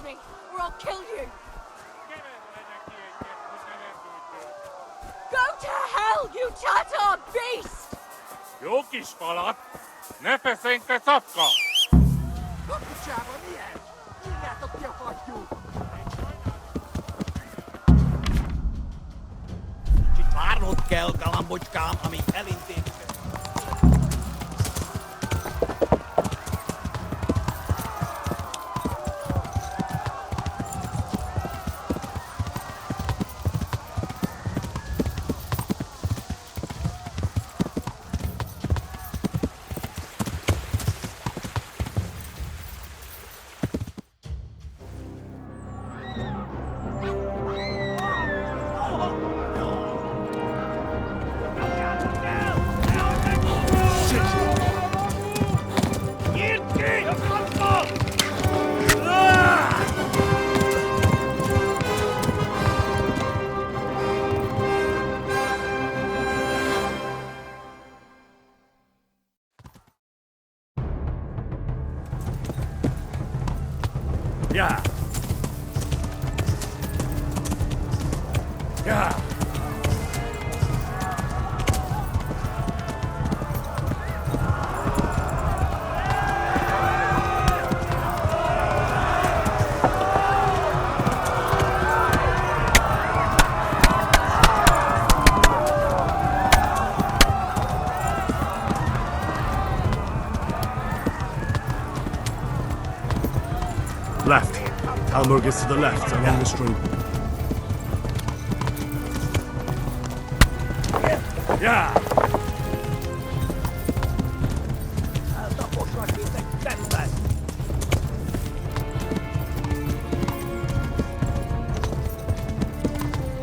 me, or I'll kill you! Go to hell, you Tatar beast! Jókisfalat! Ne feszenked szapka! Kapucsába milyen? Nyiljátok ki a fattyút! Kicsit várnod kell, galambocskám, amíg elintézzük. Yeah. Yeah. Left. Talmor gets to the left, along the stream. Yeah. Eltaposlak mindegy szemben!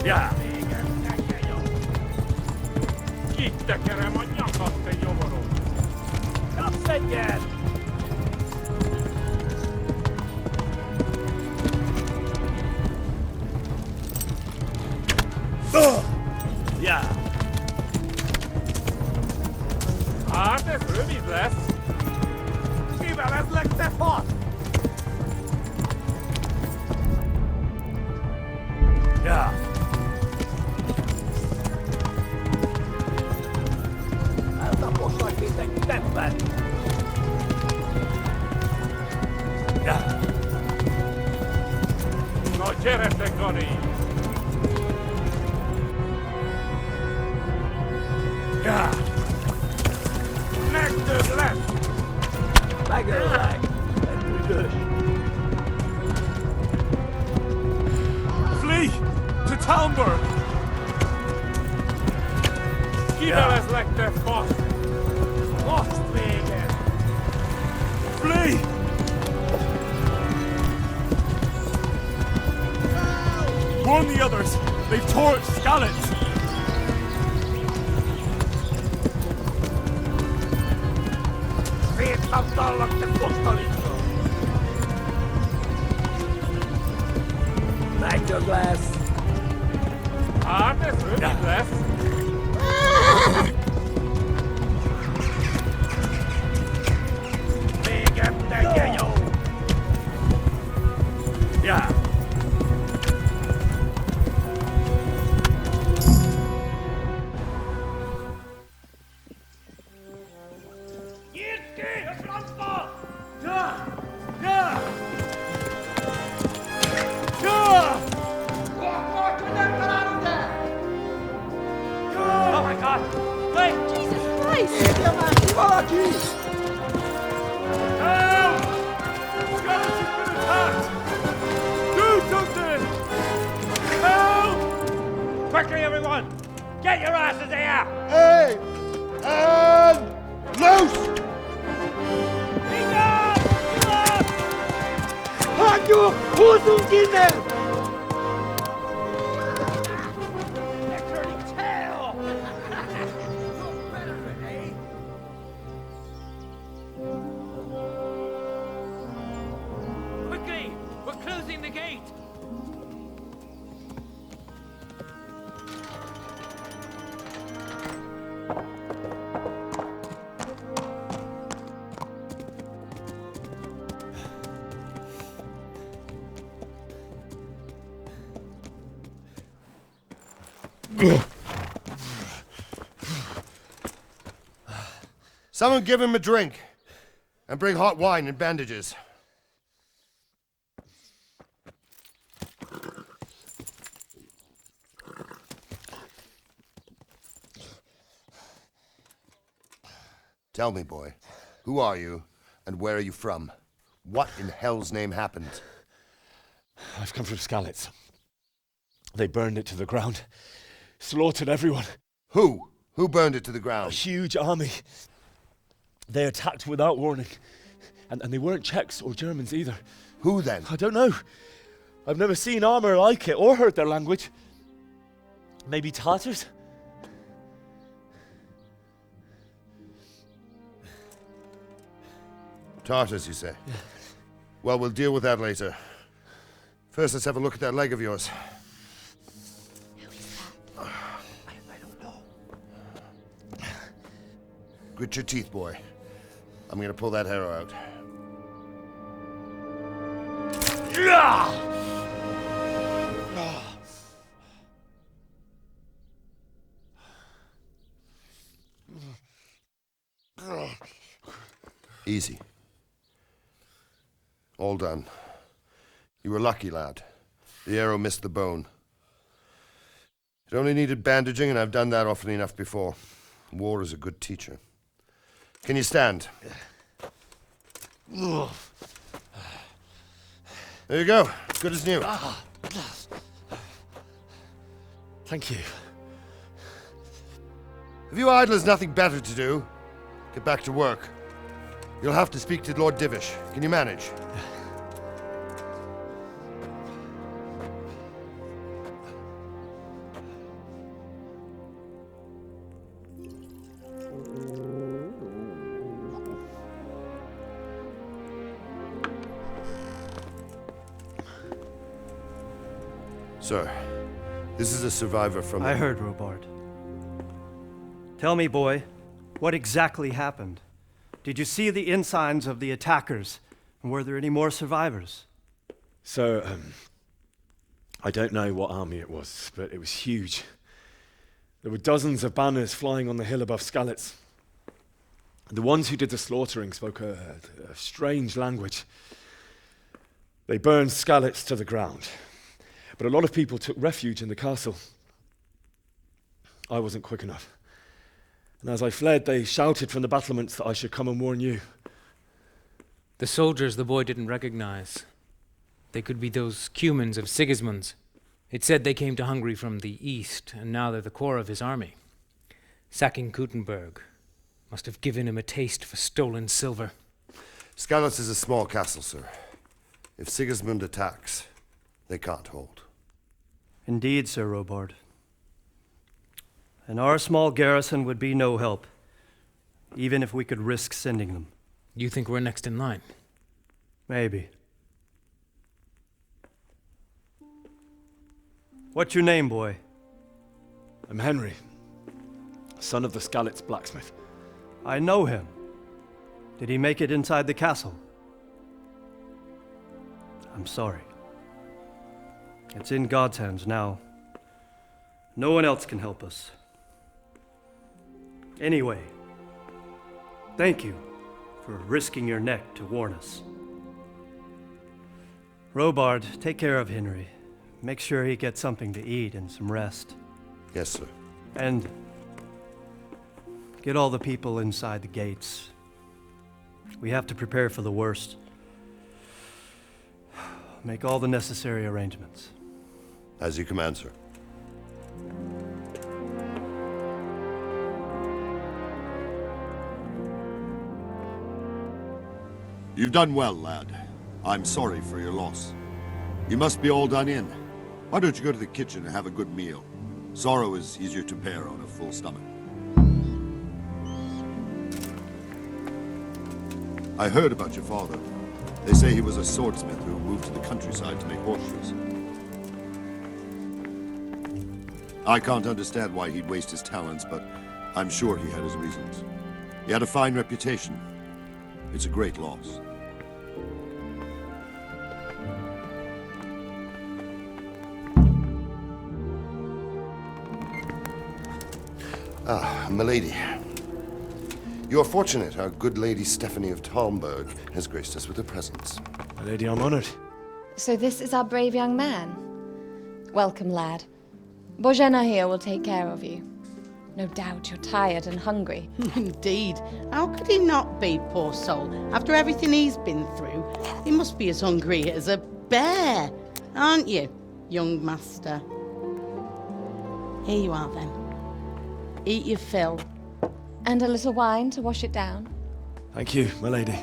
Yeah. Kitekerem a nyakad, te nyomorom! Kapsz egyet! Yeah. Hát ez rövid lesz. Kivelezlek, te fasz! Yeah. Eltaposlak mindegy szemben! Yeah. Na gyere, te Gani! Yeah. Megdög lesz! Megöllek! Egy büdös! Flee! To Talmor! Kivelezlek, te fasz! Most vége! Flee! Warn the others! They've torched Skalitz! Szétszabdallak, te kosztalicska! Megdög lesz! Hát ez rövid lesz! Végem, te genyó! Yeah. Nyílt ki a francba! Yeah. Yeah. Yeah. Akkor, hogy nem találod el! Oh my God! Wait! Jesus Christ! Írja már ki valaki! Help! Skeleton's been attacked! Do something! Help! Quickly, everyone! Get your asses here! Hey! And loose! Enough! Enough! Hagyjuk! Húzzunk innen! They're turning tail! No better, eh? Quickly! We're closing the gate! Someone give him a drink. And bring hot wine and bandages. Tell me, boy, who are you and where are you from? What in hell's name happened? I've come from Skalitz. They burned it to the ground. Slaughtered everyone. Who? Who burned it to the A ground? huge army. They attacked without warning. And they weren't Czechs or Germans either. Who then? I don't know. I've never seen armor like it or heard their language. Maybe Tatars? Tartars, you say? Yeah. Well, we'll deal with that later. First, let's have a look at that leg of yours. Who is that? I don't know. Grit your teeth, boy. I'm gonna pull that arrow out. Easy. All done. You were lucky, lad. The arrow missed the bone. It only needed bandaging, and I've done that often enough before. War is a good teacher. Can you stand? There you go. Good as new. Thank you. Have you idlers nothing better to do? Get back to work. You'll have to speak to Lord Divish. Can you manage? Sir, this is a survivor from... I heard, Robard. Tell me, boy, what exactly happened? Did you see the ensigns of the attackers? And were there any more survivors? So, I don't know what army it was, but it was huge. There were dozens of banners flying on the hill above Skalitz. The ones who did the slaughtering spoke a strange language. They burned Skalitz to the ground. But a lot of people took refuge in the castle. I wasn't quick enough. And as I fled, they shouted from the battlements that I should come and warn you. The soldiers the boy didn't recognize. They could be those Cumans of Sigismund's. It said they came to Hungary from the east, and now they're the core of his army. Sacking Kuttenberg must have given him a taste for stolen silver. Skalitz is a small castle, sir. If Sigismund attacks, they can't hold. Indeed, Sir Robard. And our small garrison would be no help, even if we could risk sending them. You think we're next in line? Maybe. What's your name, boy? I'm Henry, son of the Skalitz blacksmith. I know him. Did he make it inside the castle? I'm sorry. It's in God's hands now. No one else can help us. Anyway, thank you for risking your neck to warn us. Robard, take care of Henry. Make sure he gets something to eat and some rest. Yes, sir. And get all the people inside the gates. We have to prepare for the worst. Make all the necessary arrangements. As you command, sir. You've done well, lad. I'm sorry for your loss. You must be all done in. Why don't you go to the kitchen and have a good meal? Sorrow is easier to bear on a full stomach. I heard about your father. They say he was a swordsmith who moved to the countryside to make horseshoes. I can't understand why he'd waste his talents, but I'm sure he had his reasons. He had a fine reputation. It's a great loss. Ah, milady. You are fortunate our good lady Stephanie of Talmberg has graced us with her presence. My lady, I'm honored. So this is our brave young man. Welcome, lad. Bojena here will take care of you. No doubt you're tired and hungry. Indeed. How could he not be, poor soul? After everything he's been through, he must be as hungry as a bear, aren't you, young master? Here you are, then. Eat your fill. And a little wine to wash it down. Thank you, my lady.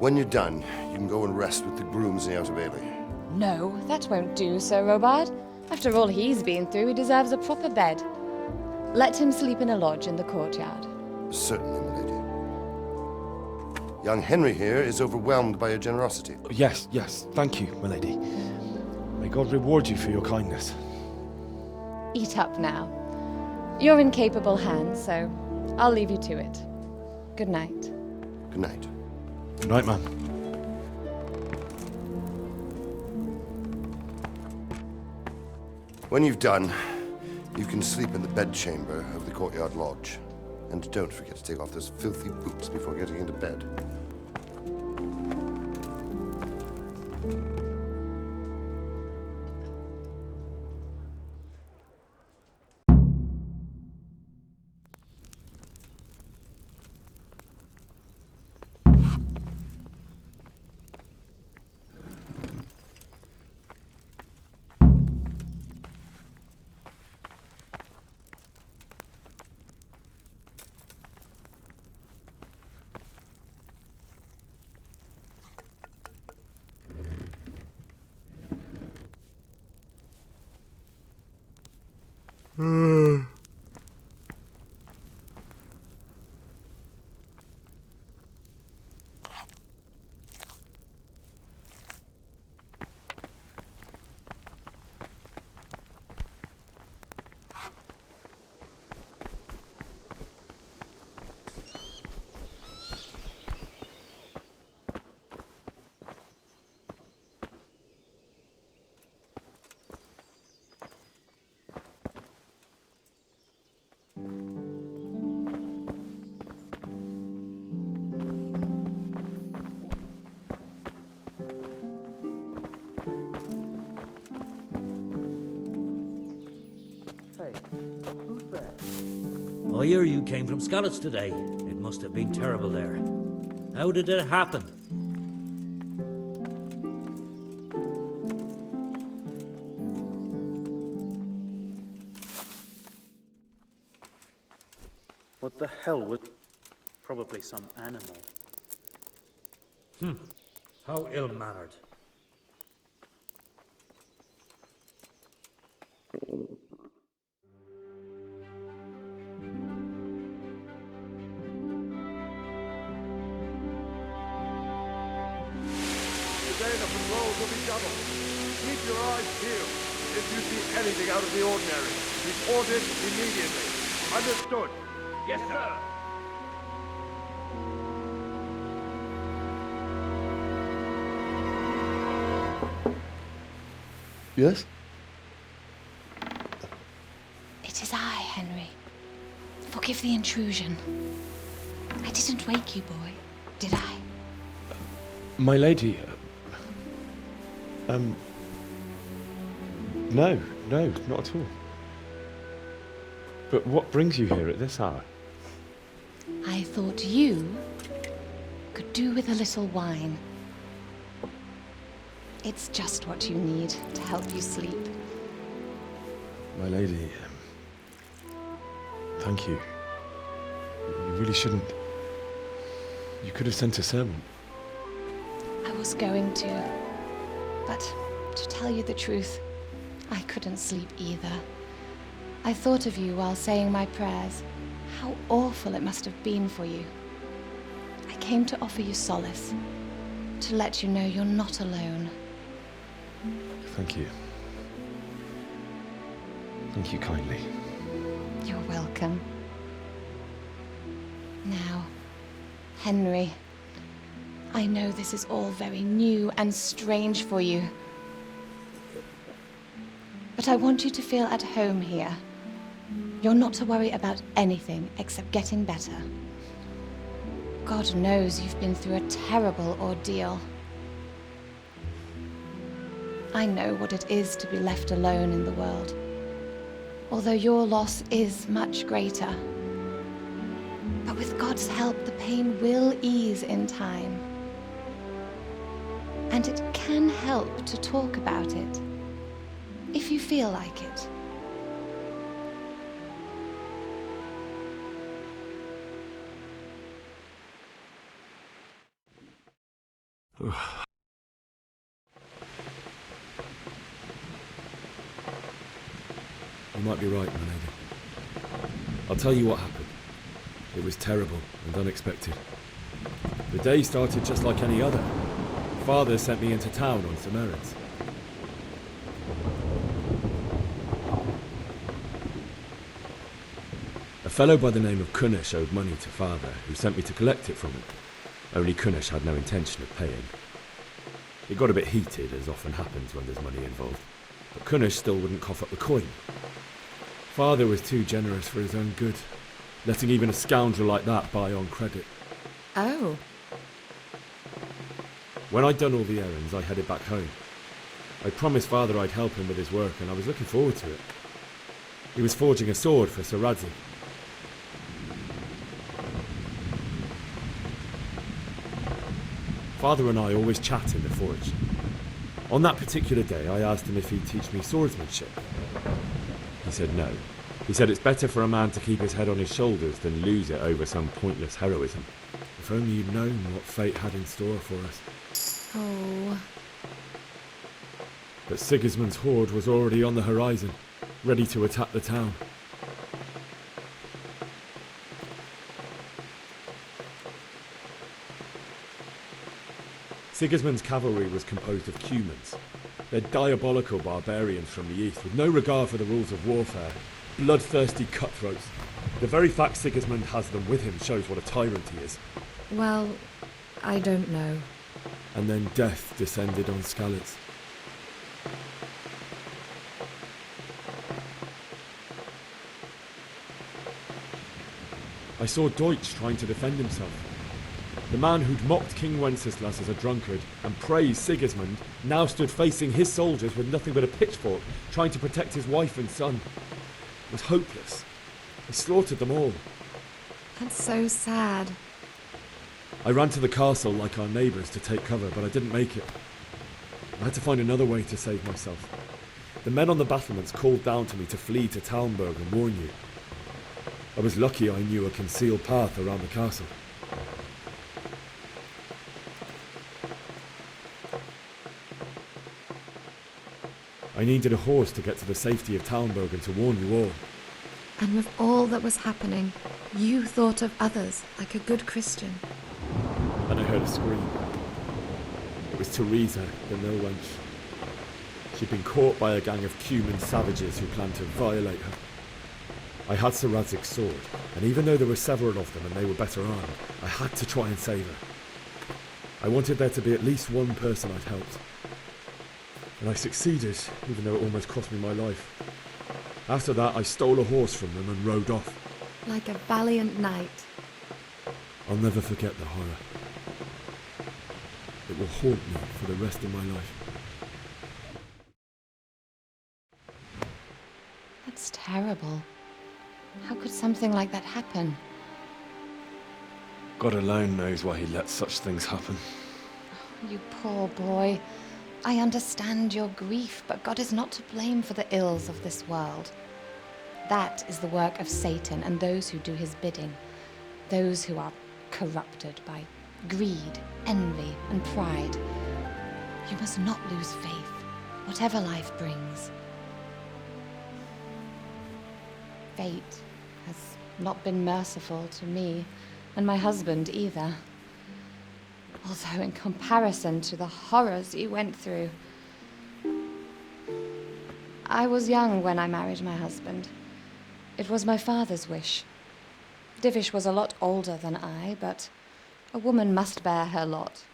When you're done, you can go and rest with the grooms in the Outer Bailey. No, that won't do, Sir Robard. After all he's been through, he deserves a proper bed. Let him sleep in a lodge in the courtyard. Certainly, milady. Young Henry here is overwhelmed by your generosity. Yes, yes, thank you, my lady. May God reward you for your kindness. Eat up now. You're in capable hands, so I'll leave you to it. Good night. Good night. Good night, ma'am. When you've done, you can sleep in the bedchamber of the courtyard lodge. And don't forget to take off those filthy boots before getting into bed. I hear you came from Skalitz today. It must have been terrible there. How did it happen? What the hell was... Probably some animal. How ill-mannered. Today the patrols will be doubled. Keep your eyes peeled. If you see anything out of the ordinary, report it immediately. Understood? Yes, sir. Yes? It is I, Henry. Forgive the intrusion. I didn't wake you, boy, did I? My lady, no, not at all. But what brings you here at this hour? I thought you could do with a little wine. It's just what you need to help you sleep. My lady, thank you. You really shouldn't. You could have sent a servant. I was going to, but to tell you the truth, I couldn't sleep either. I thought of you while saying my prayers. How awful it must have been for you. I came to offer you solace, to let you know you're not alone. Thank you. Thank you kindly. You're welcome. Now, Henry, I know this is all very new and strange for you. But I want you to feel at home here. You're not to worry about anything except getting better. God knows you've been through a terrible ordeal. I know what it is to be left alone in the world, although your loss is much greater. But with God's help, the pain will ease in time. And it can help to talk about it, if you feel like it. You might be right, my lady. I'll tell you what happened. It was terrible and unexpected. The day started just like any other. Father sent me into town on some errands. A fellow by the name of Kunish owed money to Father, who sent me to collect it from him. Only Kunish had no intention of paying. It got a bit heated, as often happens when there's money involved, but Kunish still wouldn't cough up the coin. Father was too generous for his own good, letting even a scoundrel like that buy on credit. Oh. When I'd done all the errands, I headed back home. I promised Father I'd help him with his work, and I was looking forward to it. He was forging a sword for Sir Radzi. Father and I always chat in the forge. On that particular day, I asked him if he'd teach me swordsmanship. He said no. He said it's better for a man to keep his head on his shoulders than lose it over some pointless heroism. If only you'd known what fate had in store for us. Oh. But Sigismund's horde was already on the horizon, ready to attack the town. Sigismund's cavalry was composed of Cumans. They're diabolical barbarians from the east, with no regard for the rules of warfare, bloodthirsty cutthroats. The very fact Sigismund has them with him shows what a tyrant he is. Well, I don't know. And then death descended on Skalitz. I saw Deutsch trying to defend himself. The man who'd mocked King Wenceslas as a drunkard and praised Sigismund now stood facing his soldiers with nothing but a pitchfork, trying to protect his wife and son. It was hopeless. He slaughtered them all. That's so sad. I ran to the castle like our neighbours to take cover, but I didn't make it. I had to find another way to save myself. The men on the battlements called down to me to flee to Talmberg and warn you. I was lucky I knew a concealed path around the castle. I needed a horse to get to the safety of Talmberg and to warn you all. And with all that was happening, you thought of others like a good Christian. And I heard a scream. It was Teresa, the mill wench. She'd been caught by a gang of Cuman savages who planned to violate her. I had Sir Radzig's sword, and even though there were several of them and they were better armed, I had to try and save her. I wanted there to be at least one person I'd helped. And I succeeded, even though it almost cost me my life. After that, I stole a horse from them and rode off. Like a valiant knight. I'll never forget the horror. It will haunt me for the rest of my life. That's terrible. How could something like that happen? God alone knows why he lets such things happen. You poor boy. I understand your grief, but God is not to blame for the ills of this world. That is the work of Satan and those who do his bidding. Those who are corrupted by greed, envy, and pride. You must not lose faith, whatever life brings. Fate has not been merciful to me, and my husband either. Although in comparison to the horrors you went through. I was young when I married my husband. It was my father's wish. Divish was a lot older than I, but a woman must bear her lot.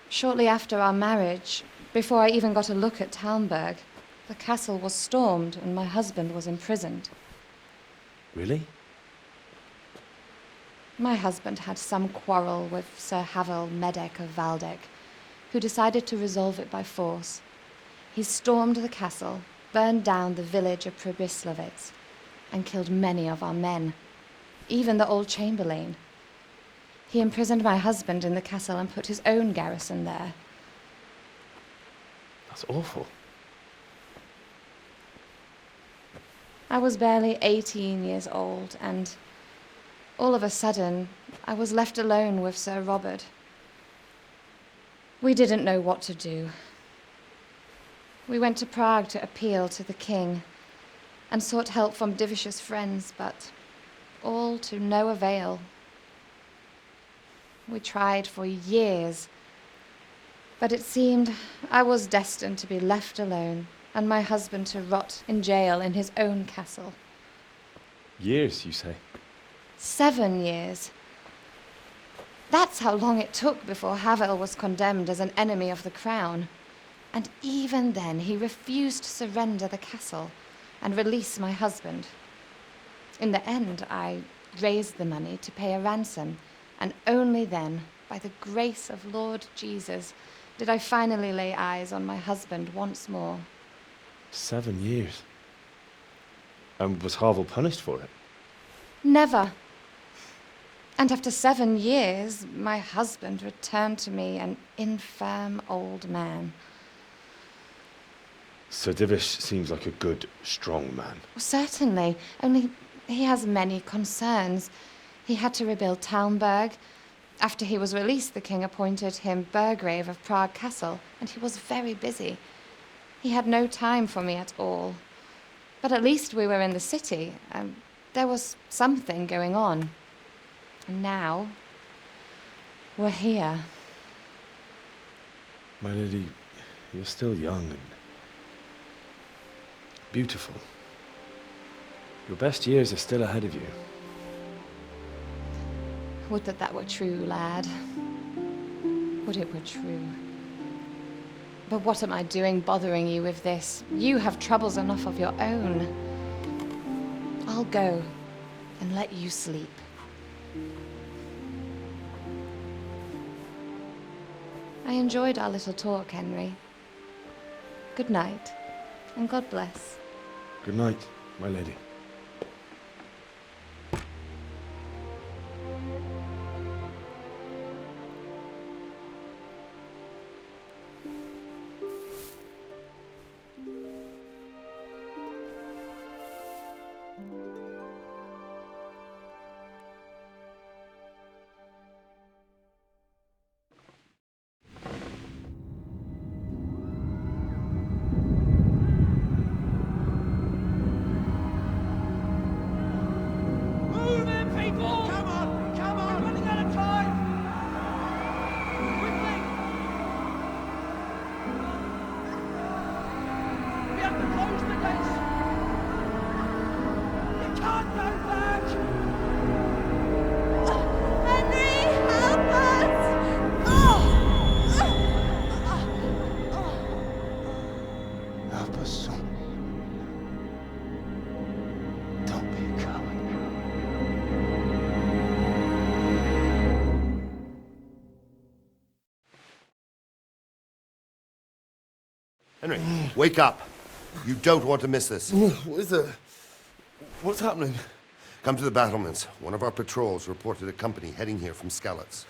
Shortly after our marriage, before I even got a look at Talmberg, the castle was stormed and my husband was imprisoned. Really? My husband had some quarrel with Sir Havel Medek of Valdek, who decided to resolve it by force. He stormed the castle, burned down the village of Pribyslavitz, and killed many of our men, even the old chamberlain. He imprisoned my husband in the castle and put his own garrison there. That's awful. I was barely 18 years old, and all of a sudden, I was left alone with Sir Robert. We didn't know what to do. We went to Prague to appeal to the king and sought help from Divish's friends, but all to no avail. We tried for years, but it seemed I was destined to be left alone and my husband to rot in jail in his own castle. Years, you say? 7 years. That's how long it took before Havel was condemned as an enemy of the crown. And even then, he refused to surrender the castle and release my husband. In the end, I raised the money to pay a ransom, and only then, by the grace of Lord Jesus, did I finally lay eyes on my husband once more. 7 years? And was Havel punished for it? Never. And after 7 years, my husband returned to me an infirm old man. Sir Divish seems like a good, strong man. Certainly, only he has many concerns. He had to rebuild Talmberg. After he was released, the king appointed him Burgrave of Prague Castle, and he was very busy. He had no time for me at all. But at least we were in the city, and there was something going on. And now, we're here. My lady, you're still young and beautiful. Your best years are still ahead of you. Would that that were true, lad. Would it were true. But what am I doing bothering you with this? You have troubles enough of your own. I'll go and let you sleep. I enjoyed our little talk, Henry. Good night, and God bless. Good night, my lady. Henry, wake up. You don't want to miss this. What is it? What's happening? Come to the battlements. One of our patrols reported a company heading here from Skalitz.